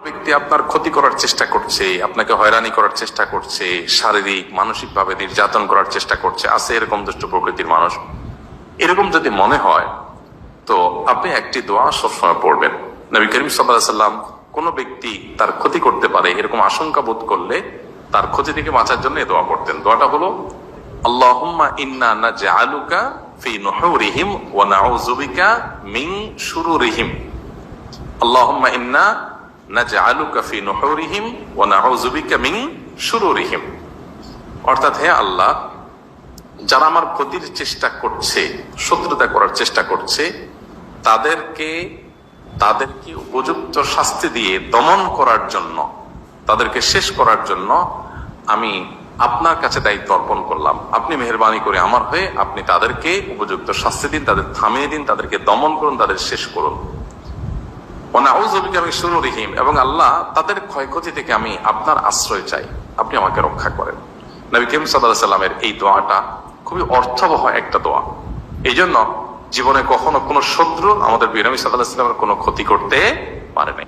ব্যক্তি আপনার ক্ষতি করার চেষ্টা করছে, আপনাকে হয়রানি করার চেষ্টা করছে, শারীরিক মানসিক ভাবে নির্যাতন করার চেষ্টা করছে, আছে এরকম দুষ্ট প্রকৃতির মানুষ, এরকম যদি মনে হয় তো আপনি একটি দোয়া সবসময় পড়বেন। নবী করিম সাল্লাল্লাহু আলাইহি ওয়াসাল্লাম কোন ব্যক্তি তার ক্ষতি করতে পারে এরকম আশঙ্কা বোধ করলে তার ক্ষতি থেকে বাঁচার জন্য এই দোয়া পড়তেন। দোয়াটা হলো আল্লাহুম্মা ইন্না নাজআলুকা ফি নুহুরিহিম ওয়া নাউযু বিকা মিন শুরুরিহিম। আল্লাহুম্মা ইন্না নাজআলুকা ফি নুহুরিহিম ওয়া নাউযু বিকা মিন শুরুরিহিম। অর্থাৎ, হে আল্লাহ, যারা আমার ক্ষতির চেষ্টা করছে, শত্রুতা করার চেষ্টা করছে, তাদেরকে উপযুক্ত শাস্তি দিয়ে দমন করার জন্য, তাদেরকে শেষ করার জন্য আমি আপনার কাছে দায়িত্ব অর্পণ করলাম। আপনি মেহেরবানি করে আমার হয়ে আপনি তাদেরকে উপযুক্ত শাস্তি দিন, তাদের থামিয়ে দিন, তাদেরকে দমন করুন, তাদের শেষ করুন। এবং আল্লাহ, তাদের ক্ষয়ক্ষতি থেকে আমি আপনার আশ্রয় চাই, আপনি আমাকে রক্ষা করেন। নবী করিম সাল্লাল্লাহু আলাইহি ওয়াসাল্লামের এই দোয়াটা খুবই অর্থবহ একটা দোয়া। এই জন্য জীবনে কখনো কোনো শত্রু আমাদের নবী সাল্লাল্লাহু আলাইহি ওয়াসাল্লামের কোনো ক্ষতি করতে পারে নাই।